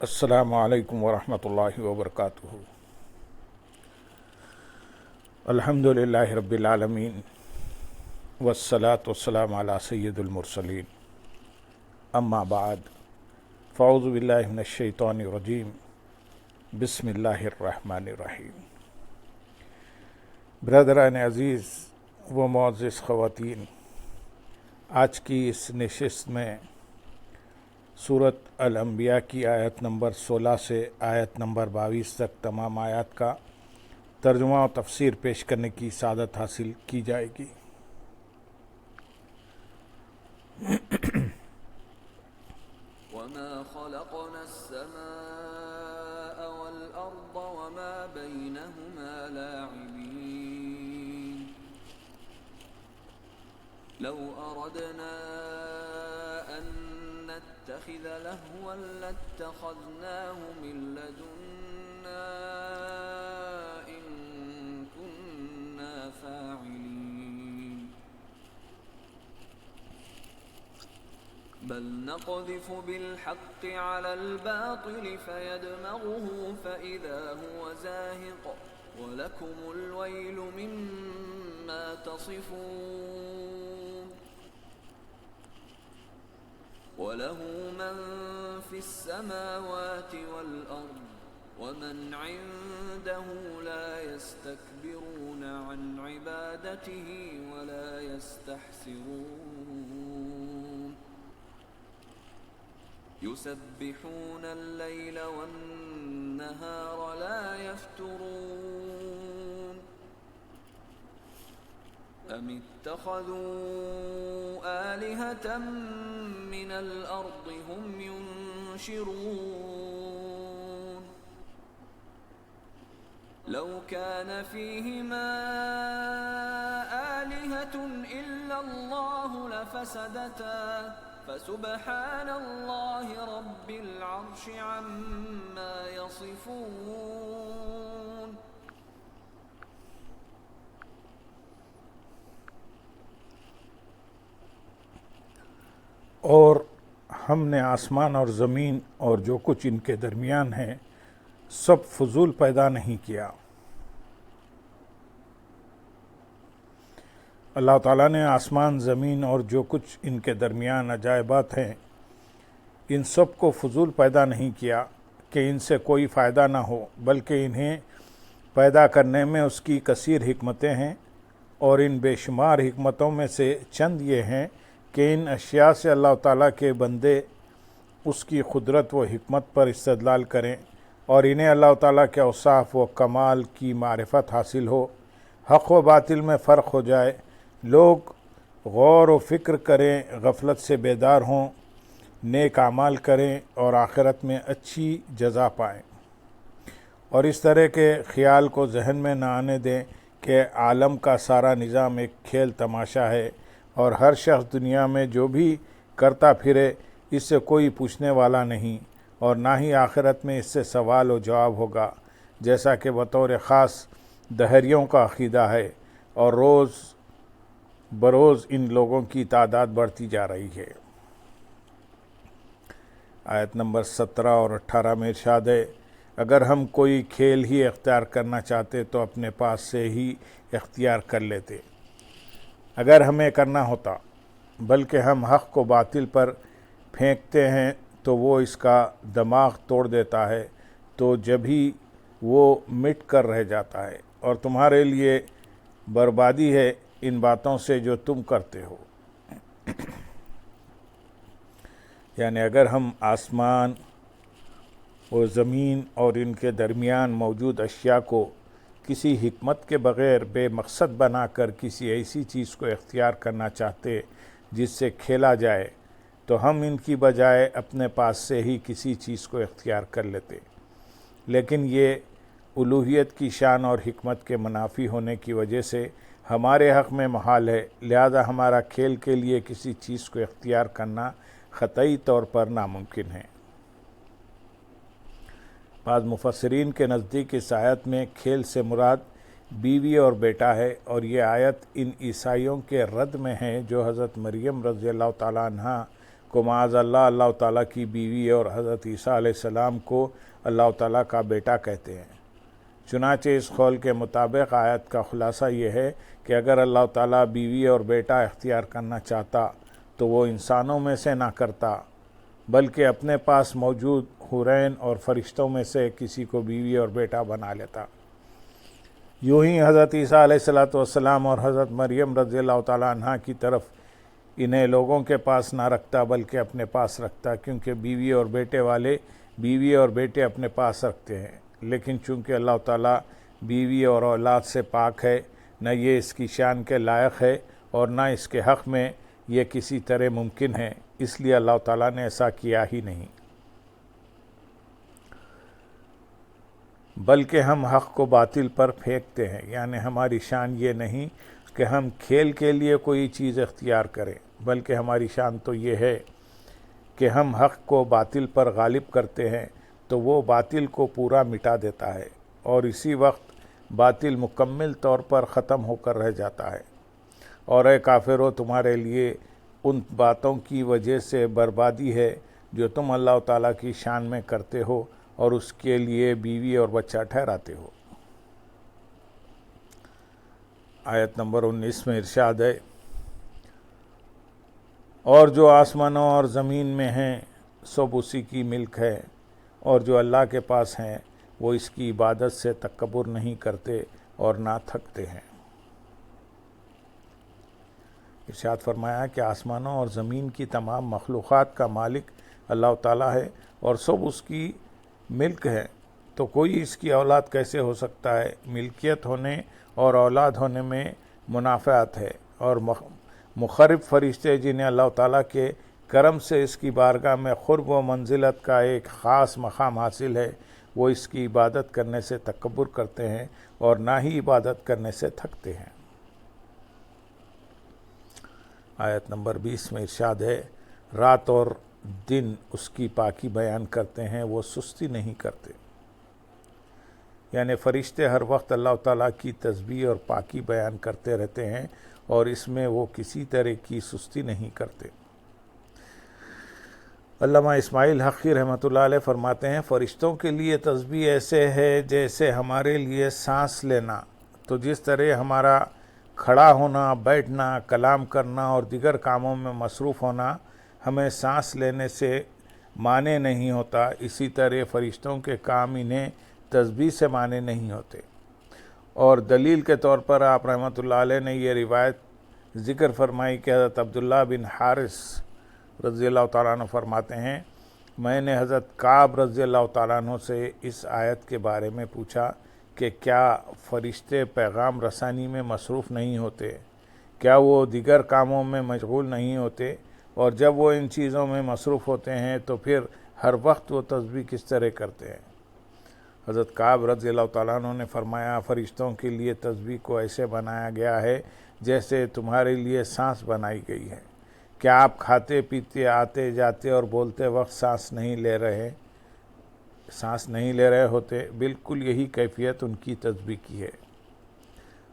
السلام علیکم ورحمۃ اللہ وبرکاتہ۔ الحمد للہ رب العالمین والصلاة والسلام علی سید المرسلین، اما بعد فاعوذ باللہ من الشیطان الرجیم، بسم اللہ الرحمن الرحیم۔ برادران عزیز و معزز خواتین، آج کی اس نشست میں سورۃ الانبیاء کی آیت نمبر 16 سے آیت نمبر 22 تک تمام آیات کا ترجمہ و تفسیر پیش کرنے کی سعادت حاصل کی جائے گی۔ وما خلقنا السماء والأرض وما بينهما لاعبين لو أردنا أن نتخذ لهوا لاتخذناه من لدنا إن كنا فاعلين بل نقذف بالحق على الباطل فيدمغه فإذا هو زاهق ولكم الويل مما تصفون وله من في السماوات والأرض ومن عنده لا يستكبرون عن عبادته ولا يستحسرون يسبحون الليل والنهار لا يفترون أم اتخذوا آلهة من الأرض هم ينشرون لو كان فيهما آلهة إلا الله لفسدتا فسبحان الله رب العرش عما يصفون اور ہم نے آسمان اور زمین اور جو کچھ ان کے درمیان ہے سب فضول پیدا نہیں کیا۔ اللہ تعالیٰ نے آسمان، زمین اور جو کچھ ان کے درمیان عجائبات ہیں ان سب کو فضول پیدا نہیں کیا کہ ان سے کوئی فائدہ نہ ہو، بلکہ انہیں پیدا کرنے میں اس کی کثیر حکمتیں ہیں، اور ان بے شمار حکمتوں میں سے چند یہ ہیں کہ ان اشیاء سے اللہ تعالیٰ کے بندے اس کی قدرت و حکمت پر استدلال کریں اور انہیں اللہ تعالیٰ کے اوصاف و کمال کی معرفت حاصل ہو، حق و باطل میں فرق ہو جائے، لوگ غور و فکر کریں، غفلت سے بیدار ہوں، نیک اعمال کریں اور آخرت میں اچھی جزا پائیں، اور اس طرح کے خیال کو ذہن میں نہ آنے دیں کہ عالم کا سارا نظام ایک کھیل تماشا ہے اور ہر شخص دنیا میں جو بھی کرتا پھرے اس سے کوئی پوچھنے والا نہیں، اور نہ ہی آخرت میں اس سے سوال و جواب ہوگا، جیسا کہ بطور خاص دہریوں کا عقیدہ ہے، اور روز بروز ان لوگوں کی تعداد بڑھتی جا رہی ہے۔ آیت نمبر 17 اور 18 میں ارشاد ہے، اگر ہم کوئی کھیل ہی اختیار کرنا چاہتے تو اپنے پاس سے ہی اختیار کر لیتے اگر ہمیں کرنا ہوتا، بلکہ ہم حق کو باطل پر پھینکتے ہیں تو وہ اس کا دماغ توڑ دیتا ہے، تو جبھی وہ مٹ کر رہ جاتا ہے، اور تمہارے لیے بربادی ہے ان باتوں سے جو تم کرتے ہو۔ یعنی اگر ہم آسمان و زمین اور ان کے درمیان موجود اشیاء کو کسی حکمت کے بغیر بے مقصد بنا کر کسی ایسی چیز کو اختیار کرنا چاہتے جس سے کھیلا جائے، تو ہم ان کی بجائے اپنے پاس سے ہی کسی چیز کو اختیار کر لیتے، لیکن یہ الوہیت کی شان اور حکمت کے منافی ہونے کی وجہ سے ہمارے حق میں محال ہے، لہذا ہمارا کھیل کے لیے کسی چیز کو اختیار کرنا قطعی طور پر ناممکن ہے۔ بعض مفسرین کے نزدیک اس آیت میں کھیل سے مراد بیوی اور بیٹا ہے، اور یہ آیت ان عیسائیوں کے رد میں ہے جو حضرت مریم رضی اللہ تعالیٰ عنہ کو معاذ اللہ اللہ تعالیٰ کی بیوی اور حضرت عیسیٰ علیہ السلام کو اللہ تعالیٰ کا بیٹا کہتے ہیں۔ چنانچہ اس قول کے مطابق آیت کا خلاصہ یہ ہے کہ اگر اللہ تعالیٰ بیوی اور بیٹا اختیار کرنا چاہتا تو وہ انسانوں میں سے نہ کرتا، بلکہ اپنے پاس موجود حورین اور فرشتوں میں سے کسی کو بیوی اور بیٹا بنا لیتا۔ یوں ہی حضرت عیسیٰ علیہ السلام اور حضرت مریم رضی اللہ تعالیٰ عنہ کی طرف انہیں لوگوں کے پاس نہ رکھتا بلکہ اپنے پاس رکھتا، کیونکہ بیوی اور بیٹے والے بیوی اور بیٹے اپنے پاس رکھتے ہیں، لیکن چونکہ اللہ تعالیٰ بیوی اور اولاد سے پاک ہے، نہ یہ اس کی شان کے لائق ہے اور نہ اس کے حق میں یہ کسی طرح ممکن ہے، اس لیے اللہ تعالیٰ نے ایسا کیا ہی نہیں۔ بلکہ ہم حق کو باطل پر پھینکتے ہیں، یعنی ہماری شان یہ نہیں کہ ہم کھیل کے لیے کوئی چیز اختیار کریں، بلکہ ہماری شان تو یہ ہے کہ ہم حق کو باطل پر غالب کرتے ہیں تو وہ باطل کو پورا مٹا دیتا ہے، اور اسی وقت باطل مکمل طور پر ختم ہو کر رہ جاتا ہے۔ اور اے کافرو، تمہارے لیے ان باتوں کی وجہ سے بربادی ہے جو تم اللہ تعالیٰ کی شان میں کرتے ہو اور اس کے لیے بیوی اور بچہ ٹھہراتے ہو۔ آیت نمبر 19 میں ارشاد ہے، اور جو آسمانوں اور زمین میں ہیں سب اسی کی ملک ہے، اور جو اللہ کے پاس ہیں وہ اس کی عبادت سے تکبر نہیں کرتے اور نہ تھکتے ہیں۔ ارشاد فرمایا کہ آسمانوں اور زمین کی تمام مخلوقات کا مالک اللہ تعالیٰ ہے اور سب اس کی ملک ہے، تو کوئی اس کی اولاد کیسے ہو سکتا ہے؟ ملکیت ہونے اور اولاد ہونے میں منافعت ہے، اور مخرب فرشتے جنہیں اللہ تعالیٰ کے کرم سے اس کی بارگاہ میں قرب و منزلت کا ایک خاص مقام حاصل ہے، وہ اس کی عبادت کرنے سے تکبر کرتے ہیں اور نہ ہی عبادت کرنے سے تھکتے ہیں۔ آیت نمبر 20 میں ارشاد ہے، رات اور دن اس کی پاکی بیان کرتے ہیں، وہ سستی نہیں کرتے۔ یعنی فرشتے ہر وقت اللہ تعالیٰ کی تسبیح اور پاکی بیان کرتے رہتے ہیں اور اس میں وہ کسی طرح کی سستی نہیں کرتے۔ علامہ اسماعیل حقی رحمۃ اللہ علیہ فرماتے ہیں، فرشتوں کے لیے تسبیح ایسے ہے جیسے ہمارے لیے سانس لینا، تو جس طرح ہمارا کھڑا ہونا، بیٹھنا، کلام کرنا اور دیگر کاموں میں مصروف ہونا ہمیں سانس لینے سے مانے نہیں ہوتا، اسی طرح فرشتوں کے کام انہیں تسبیح سے مانے نہیں ہوتے۔ اور دلیل کے طور پر آپ رحمۃ اللہ علیہ نے یہ روایت ذکر فرمائی کہ حضرت عبداللہ بن حارث رضی اللہ تعالیٰ عنہ فرماتے ہیں، میں نے حضرت کعب رضی اللہ تعالیٰ عنہ سے اس آیت کے بارے میں پوچھا کہ کیا فرشتے پیغام رسانی میں مصروف نہیں ہوتے؟ کیا وہ دیگر کاموں میں مشغول نہیں ہوتے؟ اور جب وہ ان چیزوں میں مصروف ہوتے ہیں تو پھر ہر وقت وہ تسبیح کس طرح کرتے ہیں؟ حضرت کعب رضی اللہ تعالیٰ عنہ نے فرمایا، فرشتوں کے لیے تسبیح کو ایسے بنایا گیا ہے جیسے تمہارے لیے سانس بنائی گئی ہے۔ کیا آپ کھاتے پیتے، آتے جاتے اور بولتے وقت سانس نہیں لے رہے ہوتے؟ بالکل یہی کیفیت ان کی تسبیح کی ہے۔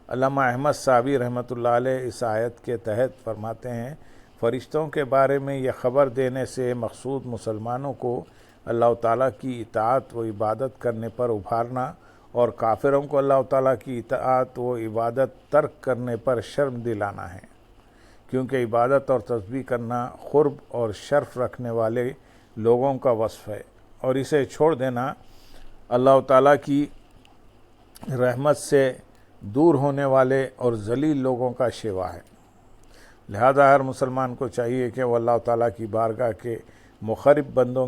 علامہ احمد صابی رحمۃ اللہ علیہ اس آیت کے تحت فرماتے ہیں، فرشتوں کے بارے میں یہ خبر دینے سے مقصود مسلمانوں کو اللہ تعالیٰ کی اطاعت و عبادت کرنے پر ابھارنا اور کافروں کو اللہ تعالیٰ کی اطاعت و عبادت ترک کرنے پر شرم دلانا ہے، کیونکہ عبادت اور تسبیح کرنا قرب اور شرف رکھنے والے لوگوں کا وصف ہے، اور اسے چھوڑ دینا اللہ تعالیٰ کی رحمت سے دور ہونے والے اور ذلیل لوگوں کا شیوا ہے۔ لہذا ہر مسلمان کو چاہیے کہ وہ اللہ تعالیٰ کی بارگاہ کے مخرب بندوں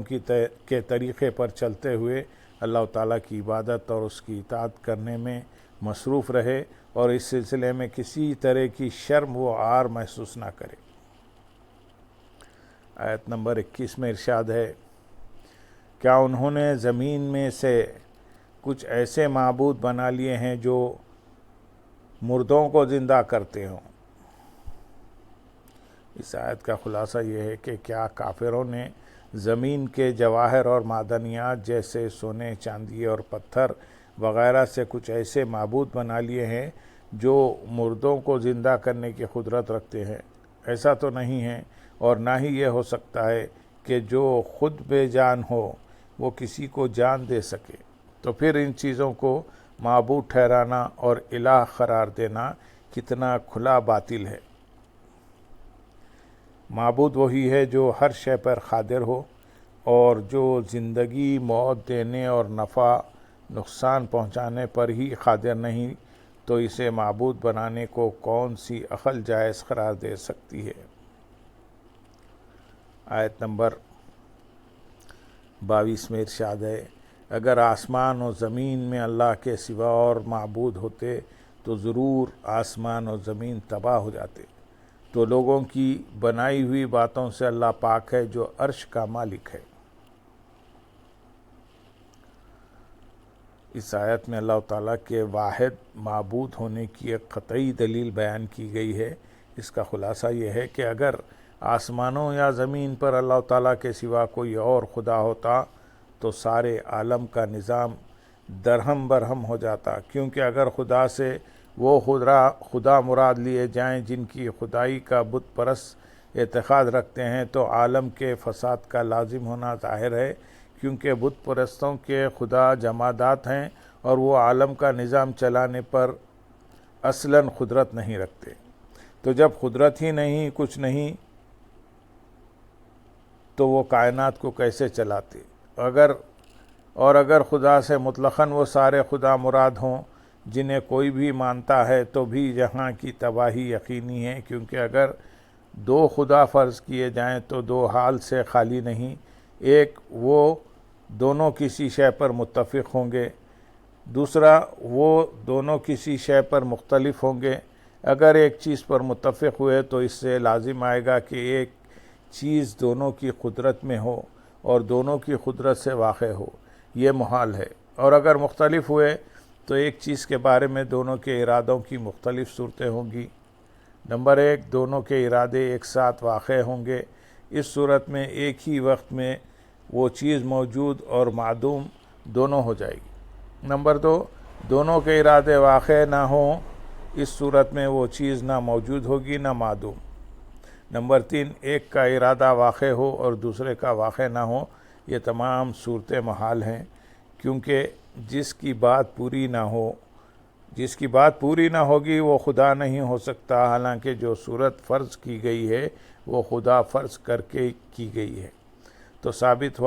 کے طریقے پر چلتے ہوئے اللہ تعالیٰ کی عبادت اور اس کی اطاعت کرنے میں مصروف رہے اور اس سلسلے میں کسی طرح کی شرم و عار محسوس نہ کرے۔ آیت نمبر 21 میں ارشاد ہے، کیا انہوں نے زمین میں سے کچھ ایسے معبود بنا لیے ہیں جو مردوں کو زندہ کرتے ہوں؟ اس آیت کا خلاصہ یہ ہے کہ کیا کافروں نے زمین کے جواہر اور معدنیات جیسے سونے، چاندی اور پتھر وغیرہ سے کچھ ایسے معبود بنا لیے ہیں جو مردوں کو زندہ کرنے کی قدرت رکھتے ہیں؟ ایسا تو نہیں ہے، اور نہ ہی یہ ہو سکتا ہے کہ جو خود بے جان ہو وہ کسی کو جان دے سکے، تو پھر ان چیزوں کو معبود ٹھہرانا اور الہ قرار دینا کتنا کھلا باطل ہے۔ معبود وہی ہے جو ہر شے پر قادر ہو اور جو زندگی موت دینے اور نفع نقصان پہنچانے پر ہی قادر نہیں، تو اسے معبود بنانے کو کون سی عقل جائز قرار دے سکتی ہے؟ آیت نمبر 22 میں ارشاد ہے، اگر آسمان و زمین میں اللہ کے سوا اور معبود ہوتے تو ضرور آسمان و زمین تباہ ہو جاتے۔ تو لوگوں کی بنائی ہوئی باتوں سے اللہ پاک ہے جو عرش کا مالک ہے۔ اس آیت میں اللہ تعالیٰ کے واحد معبود ہونے کی ایک قطعی دلیل بیان کی گئی ہے۔ اس کا خلاصہ یہ ہے کہ اگر آسمانوں یا زمین پر اللہ تعالیٰ کے سوا کوئی اور خدا ہوتا تو سارے عالم کا نظام درہم برہم ہو جاتا، کیونکہ اگر خدا سے وہ خدا مراد لیے جائیں جن کی خدائی کا بت پرست اعتقاد رکھتے ہیں تو عالم کے فساد کا لازم ہونا ظاہر ہے، کیونکہ بت پرستوں کے خدا جمادات ہیں اور وہ عالم کا نظام چلانے پر اصلاً قدرت نہیں رکھتے۔ تو جب قدرت ہی نہیں، کچھ نہیں، تو وہ کائنات کو کیسے چلاتے؟ اگر خدا سے مطلقاً وہ سارے خدا مراد ہوں جنہیں کوئی بھی مانتا ہے تو بھی یہاں کی تباہی یقینی ہے، کیونکہ اگر دو خدا فرض کیے جائیں تو دو حال سے خالی نہیں۔ ایک، وہ دونوں کسی شے پر متفق ہوں گے، دوسرا وہ دونوں کسی شے پر مختلف ہوں گے۔ اگر ایک چیز پر متفق ہوئے تو اس سے لازم آئے گا کہ ایک چیز دونوں کی قدرت میں ہو اور دونوں کی قدرت سے واقع ہو، یہ محال ہے۔ اور اگر مختلف ہوئے تو ایک چیز کے بارے میں دونوں کے ارادوں کی مختلف صورتیں ہوں گی۔ نمبر 1، دونوں کے ارادے ایک ساتھ واقع ہوں گے، اس صورت میں ایک ہی وقت میں وہ چیز موجود اور معدوم دونوں ہو جائے گی۔ نمبر 2، دونوں کے ارادے واقع نہ ہوں، اس صورت میں وہ چیز نہ موجود ہوگی نہ معدوم۔ نمبر 3، ایک کا ارادہ واقع ہو اور دوسرے کا واقع نہ ہو، یہ تمام صورتیں محال ہیں، کیونکہ جس کی بات پوری نہ ہوگی وہ خدا نہیں ہو سکتا، حالانکہ جو صورت فرض کی گئی ہے وہ خدا فرض کر کے کی گئی ہے۔ تو ثابت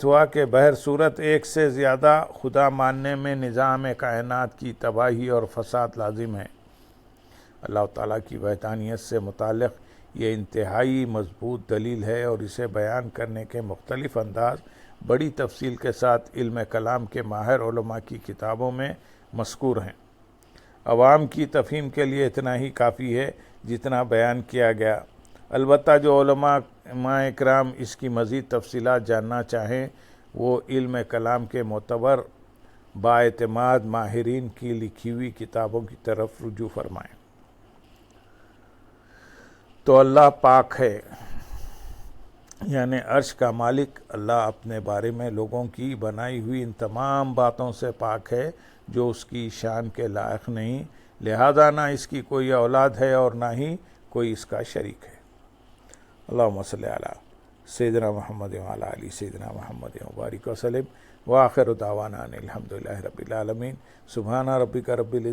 ہوا کہ بہر صورت ایک سے زیادہ خدا ماننے میں نظام کائنات کی تباہی اور فساد لازم ہے۔ اللہ تعالیٰ کی وحدانیت سے متعلق یہ انتہائی مضبوط دلیل ہے اور اسے بیان کرنے کے مختلف انداز بڑی تفصیل کے ساتھ علم کلام کے ماہر علماء کی کتابوں میں مذکور ہیں۔ عوام کی تفہیم کے لیے اتنا ہی کافی ہے جتنا بیان کیا گیا، البتہ جو علماء اکرام اس کی مزید تفصیلات جاننا چاہیں وہ علم کلام کے معتبر بااعتماد ماہرین کی لکھی ہوئی کتابوں کی طرف رجوع فرمائیں۔ تو اللہ پاک ہے، یعنی عرش کا مالک اللہ اپنے بارے میں لوگوں کی بنائی ہوئی ان تمام باتوں سے پاک ہے جو اس کی شان کے لائق نہیں، لہذا نہ اس کی کوئی اولاد ہے اور نہ ہی کوئی اس کا شریک ہے۔ اللہم صلی علی سیدنا محمد وعلی آل سیدنا محمد وبارک وسلم، وآخر دعوانا ان الحمدللہ رب العالمین۔ سبحان ربک رب العزت